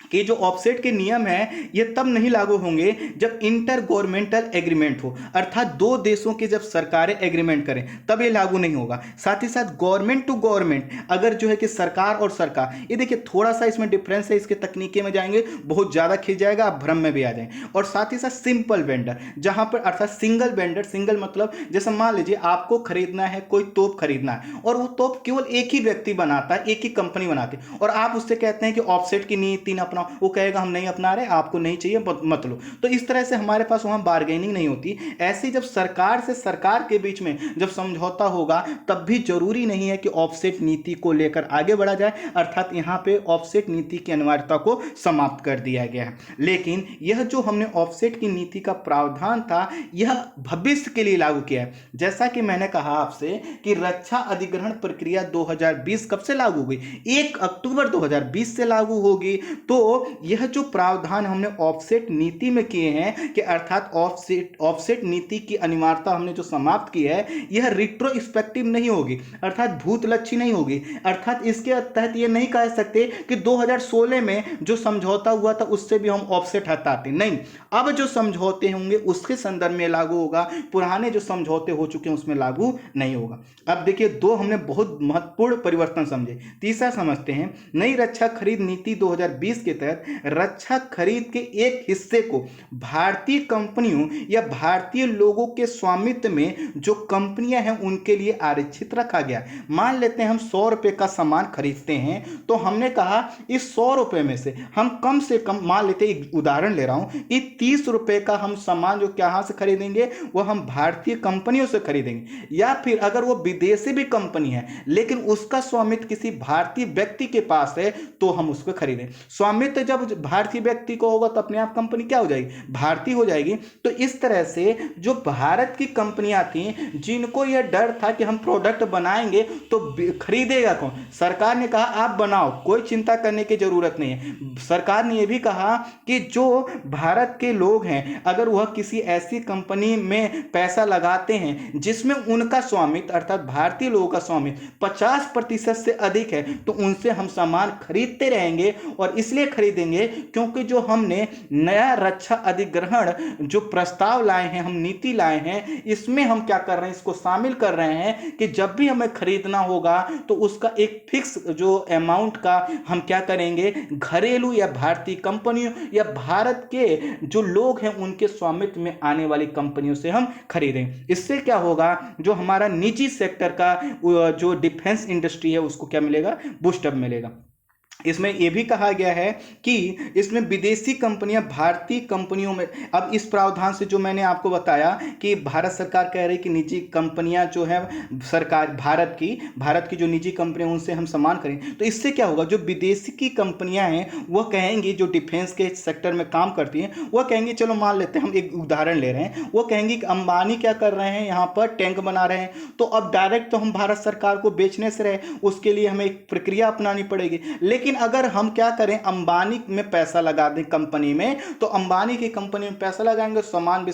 कि जो ऑफसेट के नियम है ये तब नहीं लागू होंगे जब इंटर गवर्नमेंटल एग्रीमेंट हो, अर्थात 2 देशों की जब सरकारें एग्रीमेंट करें तब ये लागू नहीं होगा। साथ ही साथ गवर्नमेंट टू गवर्नमेंट, अगर जो है कि सरकार और सरकार, ये देखिए थोड़ा सा इसमें डिफरेंस है, इसके तकनीके में जाएंगे बहुत ज्यादा खींच जाएगा, आप भ्रम में भी आ जाएंगे। और साथ ही साथ सिंपल वेंडर, जहां पर अर्थात सिंगल वेंडर, सिंगल मतलब जैसे मान लीजिए आपको खरीदना है, कोई तोप खरीदना है और वो तोप केवल एक ही व्यक्ति बनाता है, एक ही कंपनी बनाती है, और आप उससे कहते हैं कि ऑफसेट की नीति अपना, वो कहेगा हम नहीं अपना रहे, आपको नहीं चाहिए मत लो। तो इस तरह से हमारे पास वहां बार्गेनिंग नहीं होती। ऐसे जब सरकार से सरकार के बीच में जब समझौता होगा तब भी जरूरी नहीं है कि ऑफसेट नीति को लेकर आगे बढ़ा जाए, अर्थात यहां पे ऑफसेट नीति की अनिवार्यता को समाप्त कर दिया गया है। लेकिन यह जो हमने ऑफसेट की नीति का प्रावधान था यह भविष्य के लिए लागू किया है। जैसा कि मैंने कहा आपसे कि रक्षा अधिग्रहण प्रक्रिया 2020 कब से लागू हुई, 1 अक्टूबर 2020 से लागू होगी। तो यह जो प्रावधान हमने ऑफसेट नीति में किए हैं कि अर्थात ऑफसेट नीति की अनिवार्यता हमने जो समाप्त की है यह रिट्रोस्पेक्टिव नहीं होगी, अर्थात भूतलक्षी नहीं होगी। अर्थात इसके तहत यह नहीं कह सकते कि 2016 में जो समझौता हुआ था उससे भी हम ऑफसेट हटाते, नहीं, अब जो समझौते होंगे उसके संदर्भ में लागू होगा, पुराने जो समझौते हो चुके हैं उसमें लागू नहीं होगा। अब देखिए 2 हमने बहुत महत्वपूर्ण परिवर्तन समझे। तीसरा समझते हैं, नई रक्षा खरीद नीति 2020 के तहत रक्षा खरीद के एक हिस्से को भारतीय कंपनियों या भारतीय लोगों के स्वामित्व में जो कंपनियां हैं उनके लिए आरक्षित रखा गया। मान लेते हैं हम 100 रुपए का सामान खरीदते हैं तो हमने कहा इस 100 रुपए में से हम कम से कम, मान लेते हैं एक उदाहरण ले रहा हूं, कि 30 रुपए का हम सामान जो कहां से खरीदेंगे वो हम भारतीय कंपनियों से खरीदेंगे, या फिर अगर वो विदेशी भी कंपनी है लेकिन उसका स्वामित्व किसी भारतीय व्यक्ति के पास है तो हम उसको खरीदें। स्वामित्व स्वामित्व जब भारतीय व्यक्ति को होगा तो अपने आप कंपनी क्या हो जाएगी, भारतीय हो जाएगी। तो इस तरह से जो भारत की कंपनियां थी, जिनको यह डर था कि हम प्रोडक्ट बनाएंगे तो खरीदेगा कौन, सरकार ने कहा आप बनाओ, कोई चिंता करने की जरूरत नहीं है। सरकार ने यह भी कहा कि जो भारत के लोग हैं, अगर वह किसी ऐसी कंपनी में पैसा लगाते हैं जिसमें उनका स्वामित्व अर्थात भारतीय लोगों का स्वामित्व 50% से अधिक है, तो उनसे हम सामान खरीदते रहेंगे। और इसलिए खरीदेंगे क्योंकि जो हमने नया रक्षा अधिग्रहण जो प्रस्ताव लाए हैं, हम नीति लाए हैं, इसमें हम क्या कर रहे हैं, इसको शामिल कर रहे हैं कि जब भी हमें खरीदना होगा तो उसका एक फिक्स जो अमाउंट का हम क्या करेंगे, घरेलू या भारतीय कंपनियों या भारत के जो लोग हैं उनके स्वामित्व में आने वाली कंपनियों से हम खरीदें। इससे क्या होगा, जो हमारा निजी सेक्टर का जो डिफेंस इंडस्ट्री है उसको क्या मिलेगा, बूस्टअप मिलेगा। इसमें यह भी कहा गया है कि इसमें विदेशी कंपनियां भारतीय कंपनियों में, अब इस प्रावधान से जो मैंने आपको बताया कि भारत सरकार कह रही कि निजी कंपनियां जो है सरकार भारत की जो निजी कंपनियां उनसे हम सामान करें, तो इससे क्या होगा, जो विदेशी की कंपनियां हैं वह कहेंगी, जो डिफेंस के सेक्टर में काम करती हैं वह कहेंगी, चलो मान लेते हैं हम एक उदाहरण ले रहे हैं, वो कहेंगी कि अंबानी क्या कर रहे हैं, यहाँ पर टैंक बना रहे हैं, तो अब डायरेक्ट तो हम भारत सरकार को बेचने से रहे, उसके लिए हमें एक प्रक्रिया अपनानी पड़ेगी। लेकिन अगर हम क्या करें, अंबानी में पैसा लगा दें कंपनी में, तो अंबानी की कंपनी में पैसा लगाएंगे, सामान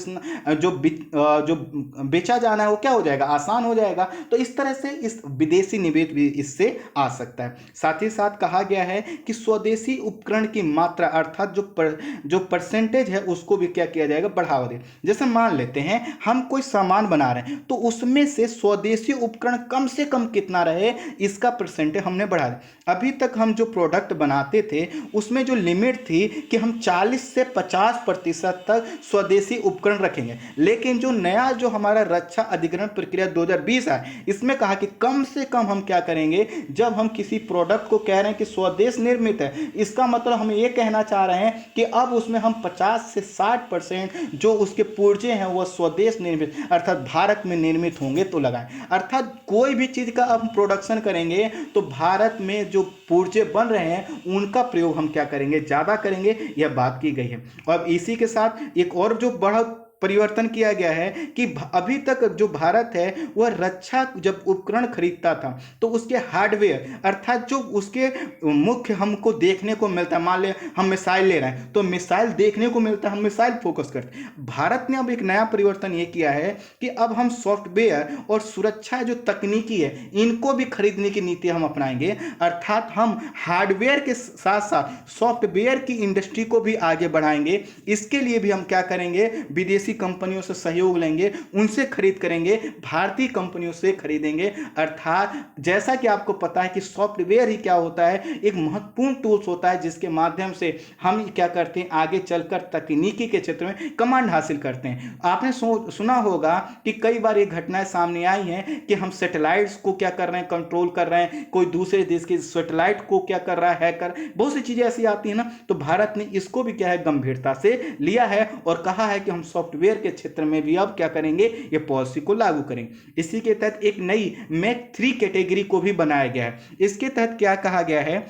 जो बेचा जाना है वो क्या हो जाएगा, आसान हो जाएगा। तो इस तरह से इस विदेशी निवेश भी इससे आ सकता है। साथ ही साथ कहा गया है कि स्वदेशी उपकरण की मात्रा अर्थात जो परसेंटेज है उसको भी क्या किया जाएगा, बढ़ावा दे। जैसे मान लेते हैं हम कोई सामान बना रहे हैं, तो उसमें से स्वदेशी उपकरण कम से कम कितना रहे, इसका परसेंटेज हमने बढ़ा दिया। अभी तक हम जो प्रोडक्ट बनाते थे उसमें जो लिमिट थी कि हम 40 से 50% तक स्वदेशी उपकरण रखेंगे, लेकिन जो नया जो हमारा रक्षा अधिग्रहण प्रक्रिया 2020 है, इसमें कहा कि कम से कम हम क्या करेंगे, जब हम किसी प्रोडक्ट को कह रहे हैं कि स्वदेश निर्मित है, इसका मतलब हम ये कहना चाह रहे हैं कि अब उसमें हम 50 से 60% जो उसके पुर्जे हैं वह स्वदेश निर्मित अर्थात भारत में निर्मित होंगे तो लगाएं। अर्थात कोई भी चीज का अब प्रोडक्शन करेंगे तो भारत में जो पुर्जे बन रहे हैं उनका प्रयोग हम क्या करेंगे, ज्यादा करेंगे, यह बात की गई है। और इसी के साथ एक और जो बड़ा परिवर्तन किया गया है कि अभी तक जो भारत है वह रक्षा जब उपकरण खरीदता था तो उसके हार्डवेयर अर्थात जो उसके मुख्य हमको देखने को मिलता है, मान ले हम मिसाइल ले रहे हैं तो मिसाइल देखने को मिलता है, हम मिसाइल फोकस करते हैं। भारत ने अब एक नया परिवर्तन ये किया है कि अब हम सॉफ्टवेयर और सुरक्षा जो तकनीकी है इनको भी खरीदने की नीति हम अपनाएंगे, अर्थात हम हार्डवेयर के साथ साथ सॉफ्टवेयर की इंडस्ट्री को भी आगे बढ़ाएंगे। इसके लिए भी हम क्या करेंगे, विदेशी कंपनियों से सहयोग लेंगे, उनसे खरीद करेंगे, भारतीय कंपनियों से खरीदेंगे। अर्थात जैसा कि आपको पता है कि सॉफ्टवेयर ही क्या होता है, एक महत्वपूर्ण टूल्स होता है जिसके माध्यम से हम क्या करते हैं, आगे चलकर तकनीकी के क्षेत्र में कमांड हासिल करते हैं। आपने सुना होगा कि कई बार ये घटनाएं सामने आई हैं कि हम सैटेलाइट्स को क्या कर रहे हैं, कंट्रोल कर रहे हैं, कोई दूसरे देश के सैटेलाइट को क्या कर रहा है, हैकर, बहुत सी चीजें ऐसी आती है ना। तो भारत ने इसको भी क्या है, गंभीरता से लिया है और कहा है कि हम सॉफ्टवेयर के क्षेत्र में भी अब क्या करेंगे, ये पॉलिसी को लागू करेंगे। इसी के तहत एक नई मैक 3 कैटेगरी को भी बनाया गया है। इसके तहत क्या कहा गया है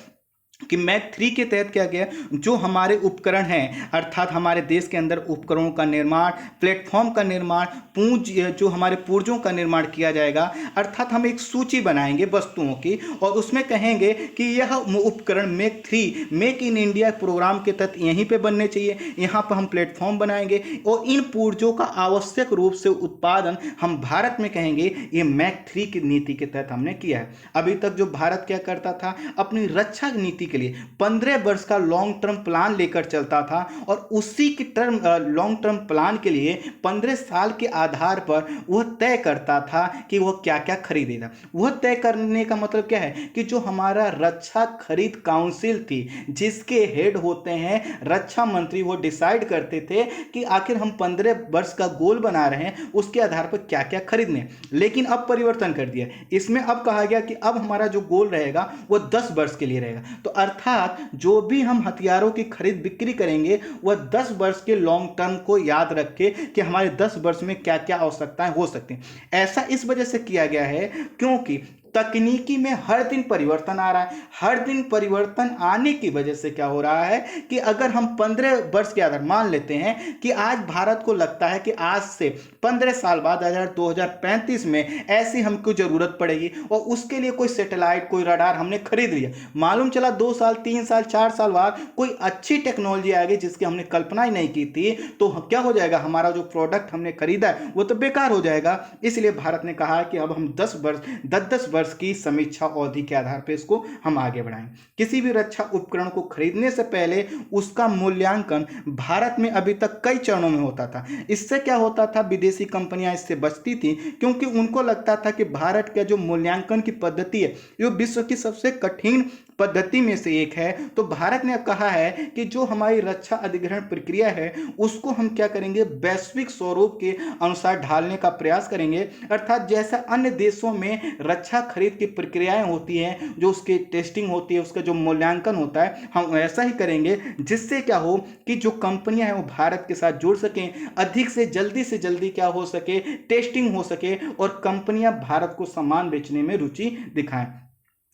कि मैक 3 के तहत क्या गया, जो हमारे उपकरण हैं अर्थात हमारे देश के अंदर उपकरणों का निर्माण, प्लेटफॉर्म का निर्माण, जो हमारे पुर्जों का निर्माण किया जाएगा, अर्थात हम एक सूची बनाएंगे वस्तुओं की और उसमें कहेंगे कि यह उपकरण mark 3 make in India program के तहत यहीं पे बनने चाहिए, यहाँ पर हम प्लेटफॉर्म बनाएंगे और इन पुर्जों का आवश्यक रूप से उत्पादन हम भारत में कहेंगे। ये मैक 3 की नीति के तहत हमने किया है। अभी तक जो भारत क्या करता था, अपनी रक्षा नीति के लिए 15 वर्ष का लॉन्ग टर्म प्लान लेकर चलता था और उसी की लॉन्ग टर्म प्लान के लिए 15 साल के आधार पर वह तय करता था कि वह क्या क्या खरीदेगा। वह तय करने का मतलब क्या है कि जो हमारा रक्षा खरीद काउंसिल थी जिसके हेड होते हैं रक्षा मंत्री, वो डिसाइड करते थे कि आखिर हम 15 वर्ष का गोल बना रहे हैं उसके आधार पर क्या क्या खरीदने। लेकिन अब परिवर्तन कर दिया, इसमें अब कहा गया कि अब हमारा जो गोल रहेगा वह 10 वर्ष के लिए रहेगा। तो अर्थात जो भी हम हथियारों की खरीद बिक्री करेंगे वह 10 वर्ष के लॉन्ग टर्म को याद रख के कि हमारे 10 वर्ष में क्या क्या आवश्यकताएं हो सकती हैं। ऐसा इस वजह से किया गया है क्योंकि तकनीकी में हर दिन परिवर्तन आ रहा है। हर दिन परिवर्तन आने की वजह से क्या हो रहा है कि अगर हम 15 वर्ष के आधार मान लेते हैं कि आज भारत को लगता है कि आज से 15 साल बाद 2035 में ऐसी हमको जरूरत पड़ेगी और उसके लिए कोई सैटेलाइट, कोई रडार हमने खरीद लिया। मालूम चला 2 साल, 3 साल, 4 साल बाद कोई अच्छी टेक्नोलॉजी आ गई जिसकी हमने कल्पना ही नहीं की थी, तो क्या हो जाएगा, हमारा जो प्रोडक्ट हमने खरीदा है वो तो बेकार हो जाएगा। इसलिए भारत ने कहा कि अब हम 10 वर्ष की समीक्षा अवधि के आधार पर इसको हम आगे बढ़ाएं। किसी भी रक्षा उपकरण को खरीदने से पहले उसका मूल्यांकन भारत में अभी तक कई चरणों में होता था। इससे क्या होता था, विदेशी कंपनियां इससे बचती थी क्योंकि उनको लगता था कि भारत का जो मूल्यांकन की पद्धति है ये विश्व की सबसे कठिन पद्धति में से एक है। तो भारत ने कहा है कि जो हमारी रक्षा अधिग्रहण प्रक्रिया है उसको हम क्या करेंगे, वैश्विक स्वरूप के अनुसार ढालने का प्रयास करेंगे। अर्थात जैसा अन्य देशों में रक्षा खरीद की प्रक्रियाएं होती हैं, जो उसकी टेस्टिंग होती है, उसका जो मूल्यांकन होता है, हम ऐसा ही करेंगे जिससे क्या हो कि जो कंपनियां हैं वो भारत के साथ जुड़ सकें, अधिक से जल्दी क्या हो सके, टेस्टिंग हो सके और कंपनियां भारत को सामान बेचने में रुचि दिखाएं।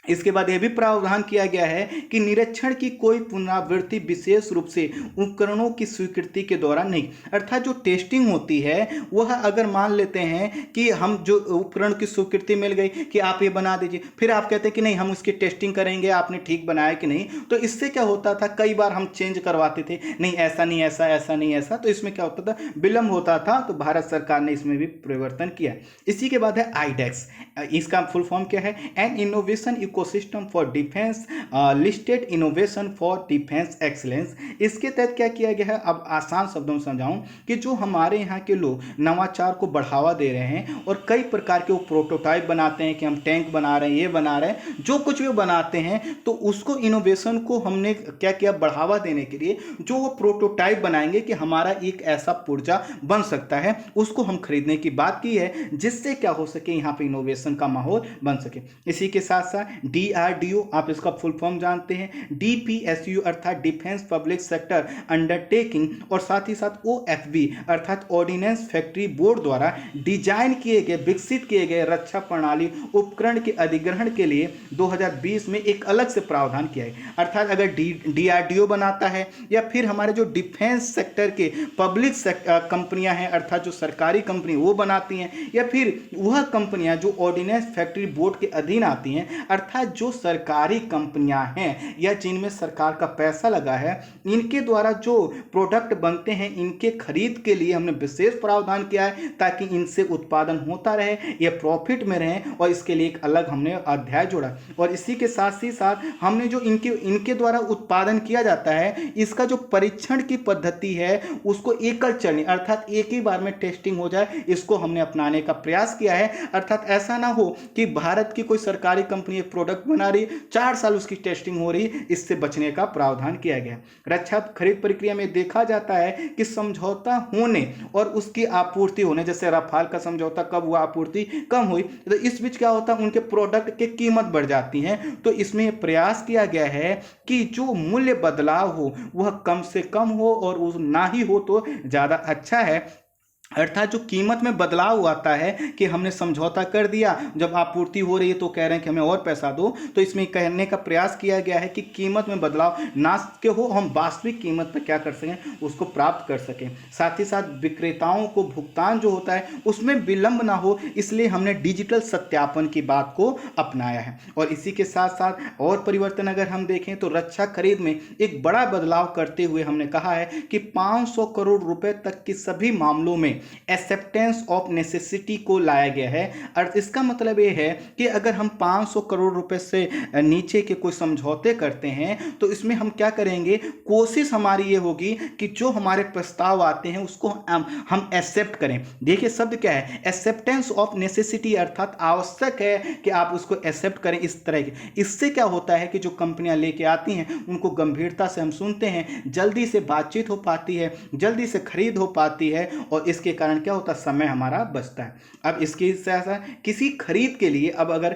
इसके बाद यह भी प्रावधान किया गया है कि निरीक्षण की कोई पुनरावृत्ति विशेष रूप से उपकरणों की स्वीकृति के दौरान नहीं। अर्थात जो टेस्टिंग होती है वह अगर मान लेते हैं कि हम जो उपकरण की स्वीकृति मिल गई कि आप ये बना दीजिए, फिर आप कहते हैं कि नहीं हम उसकी टेस्टिंग करेंगे, आपने ठीक बनाया कि नहीं, तो इससे क्या होता था, कई बार हम चेंज करवाते थे, नहीं ऐसा नहीं ऐसा, ऐसा नहीं ऐसा, तो इसमें क्या होता था, विलंब होता था। तो भारत सरकार ने इसमें भी परिवर्तन किया। इसी के बाद है आईडेक्स। इसका फुल फॉर्म क्या है, N innovation ecosystem for defence listed innovation for defence excellence. इसके तहत क्या किया गया है, अब आसान शब्दों में समझाऊं कि जो हमारे यहाँ के लोग नवाचार को बढ़ावा दे रहे हैं और कई प्रकार के वो प्रोटोटाइप बनाते हैं कि हम टैंक बना रहे हैं, ये बना रहे हैं, जो कुछ भी बनाते हैं, तो उसको इनोवेशन को हमने क्या किया, बढ़ावा देने के लिए जो वो प्रोटोटाइप बनाएंगे कि हमारा एक ऐसा पुर्जा बन सकता है, उसको हम खरीदने की बात की है जिससे क्या हो सके, यहाँ पे इनोवेशन का माहौल बन सके। इसी के साथ साथ DRDO, आप इसका फुल फॉर्म जानते हैं, DPSU अर्थात डिफेंस पब्लिक सेक्टर अंडरटेकिंग, और साथ ही साथ OFB अर्थात ऑर्डिनेंस फैक्ट्री बोर्ड द्वारा डिजाइन किए गए, विकसित किए गए रक्षा प्रणाली उपकरण के अधिग्रहण के लिए 2020 में एक अलग से प्रावधान किया है। अर्थात अगर DRDO बनाता है या फिर हमारे जो डिफेंस सेक्टर के पब्लिक कंपनियां हैं, अर्थात जो सरकारी कंपनी वो बनाती हैं, या फिर वह कंपनियां जो ऑर्डिनेंस फैक्ट्री बोर्ड के अधीन आती हैं, अर्थात जो सरकारी कंपनियां हैं या जिनमें सरकार का पैसा लगा है, इनके द्वारा जो प्रोडक्ट बनते हैं, इनके खरीद के लिए हमने विशेष प्रावधान किया है ताकि इनसे उत्पादन होता रहे, ये प्रॉफिट में रहे, और इसके लिए एक अलग हमने अध्याय जोड़ा। और इसी के साथ ही साथ हमने जो इनके द्वारा उत्पादन किया जाता है, इसका जो परीक्षण की पद्धति है उसको एकल चरणीय अर्थात एक ही बार में टेस्टिंग हो जाए, इसको हमने अपनाने का प्रयास किया है। अर्थात ऐसा ना हो कि भारत की कोई सरकारी कंपनी एक प्रोडक्ट बना रही, 4 साल उसकी टेस्टिंग हो रही, इससे बचने का प्रावधान किया गया। रक्षा खरीद प्रक्रिया में देखा जाता है कि समझौता होने और उसकी आपूर्ति होने, जैसे रफाल का समझौता कब हुआ, आपूर्ति कम हुई, तो इस बीच क्या होता है, उनके प्रोडक्ट की कीमत बढ़ जाती है। तो इसमें प्रयास किया गया है कि जो मूल्य बदलाव हो वह कम से कम हो और ना ही हो तो ज़्यादा अच्छा है। अर्थात जो कीमत में बदलाव आता है कि हमने समझौता कर दिया, जब आपूर्ति हो रही है तो कह रहे हैं कि हमें और पैसा दो, तो इसमें कहने का प्रयास किया गया है कि कीमत में बदलाव ना के हो, हम वास्तविक कीमत पर क्या कर सकें, उसको प्राप्त कर सकें। साथ ही साथ विक्रेताओं को भुगतान जो होता है उसमें विलंब ना हो, इसलिए हमने डिजिटल सत्यापन की बात को अपनाया है। और इसी के साथ साथ और परिवर्तन अगर हम देखें तो रक्षा खरीद में एक बड़ा बदलाव करते हुए हमने कहा है कि 500 करोड़ रुपए तक के सभी मामलों में एक्सेप्टेंस ऑफ नेसेसिटी को लाया गया है। और इसका मतलब यह है कि अगर हम 500 करोड़ रुपए से नीचे के कोई समझौते करते हैं तो इसमें हम क्या करेंगे, कोशिश हमारी ये होगी कि जो हमारे प्रस्ताव आते हैं उसको हम एक्सेप्ट करें। देखिए शब्द क्या है, एक्सेप्टेंस ऑफ नेसेसिटी, अर्थात आवश्यक है कि आप उसको एक्सेप्ट करें इस तरह के। इससे क्या होता है कि जो कंपनियां लेके आती हैं उनको गंभीरता से हम सुनते हैं, जल्दी से बातचीत हो पाती है, जल्दी से खरीद हो पाती है, और इसके जिसके कारण क्या होता है, समय हमारा बचता है। अब इसके साथ किसी खरीद के लिए, अब अगर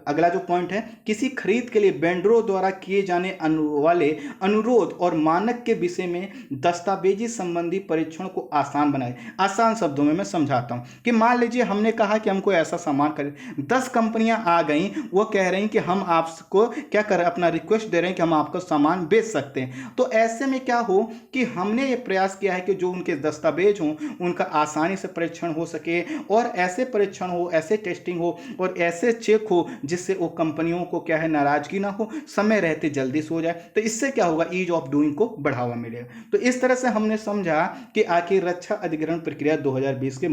अगला जो पॉइंट है, किसी खरीद के लिए वेंडरों द्वारा किए जाने वाले अनुरोध और मानक के विषय में दस्तावेजी संबंधी परीक्षण को आसान बनाए। आसान शब्दों में मैं समझाता हूं कि मान लीजिए हमने कहा कि हमको ऐसा सामान खरीद, 10 कंपनियां आ गई, वो कह रही कि हम आपको क्या कर, अपना रिक्वेस्ट दे रहे हैं कि हम आपको सामान बेच सकते हैं। तो ऐसे में क्या हो कि हमने ये प्रयास किया है कि जो उनके दस्तावेज हों उनका आसानी से परीक्षण हो सके, और ऐसे परीक्षण हो, ऐसे टेस्टिंग हो और ऐसे चेक हो जिससे वो कंपनियों को क्या है, नाराजगी ना हो, समय रहते जल्दी से हो जाए। तो इससे क्या होगा, ईज ऑफ डूइंग को बढ़ावा मिलेगा। तो इस तरह से हमने समझा कि आखिर रक्षा अधिग्रहण प्रक्रिया 2020 के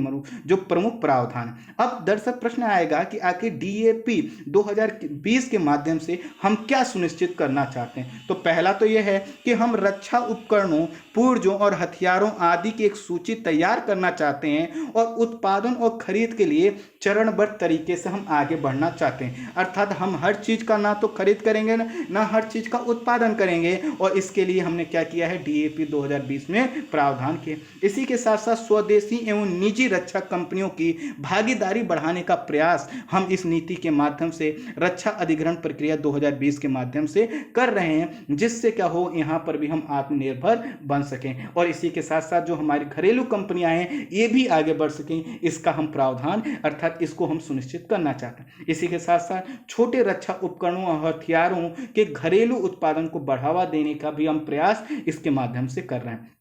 जो प्रमुख प्रावधान। अब दर्शक प्रश्न आएगा कि आखिर डीएपी 2020 के माध्यम से हम क्या सुनिश्चित करना चाहते हैं। तो पहला तो यह है कि हम रक्षा उपकरणों, पुर्जों और हथियारों आदि की एक सूची तैयार करना चाहते हैं, और उत्पादन और खरीद के लिए चरणबद्ध तरीके से हम आगे बढ़ना चाहते हैं। अर्थात हम हर चीज का ना तो खरीद करेंगे ना हर चीज का उत्पादन करेंगे, और इसके लिए हमने क्या किया है, डीएपी 2020 में प्रावधान किए। इसी के साथ साथ स्वदेशी एवं निजी रक्षा कंपनियों की भागीदारी बढ़ाने का प्रयास हम इस नीति के माध्यम से, रक्षा अधिग्रहण प्रक्रिया 2020 के माध्यम से कर रहे हैं, जिससे क्या हो, यहां पर भी हम आत्मनिर्भर बन सकें, और इसी के साथ साथ जो हमारी घरेलू कंपनियां हैं ये भी आगे बढ़ सकें, इसका हम प्रावधान अर्थात इसको हम सुनिश्चित करना चाहते हैं। इसी के साथ साथ छोटे रक्षा उपकरणों और हथियारों के घरेलू उत्पादन को बढ़ावा देने का भी हम प्रयास इसके माध्यम से कर रहे हैं।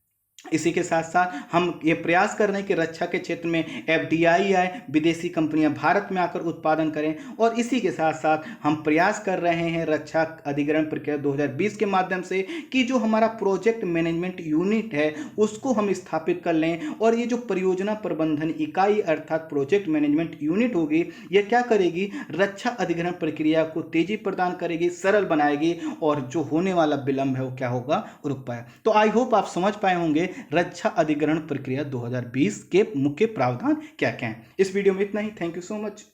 इसी के साथ साथ हम ये प्रयास कर रहे हैं कि रक्षा के क्षेत्र में एफडीआई आए, विदेशी कंपनियां भारत में आकर उत्पादन करें, और इसी के साथ साथ हम प्रयास कर रहे हैं रक्षा अधिग्रहण प्रक्रिया 2020 के माध्यम से कि जो हमारा प्रोजेक्ट मैनेजमेंट यूनिट है उसको हम स्थापित कर लें, और ये जो परियोजना प्रबंधन इकाई अर्थात प्रोजेक्ट मैनेजमेंट यूनिट होगी, ये क्या करेगी, रक्षा अधिग्रहण प्रक्रिया को तेजी प्रदान करेगी, सरल बनाएगी, और जो होने वाला विलंब है वो क्या होगा, रुक पाए। तो आई होप आप समझ पाए होंगे रक्षा अधिग्रहण प्रक्रिया 2020 के मुख्य प्रावधान क्या क्या हैं। इस वीडियो में इतना ही। Thank you so much.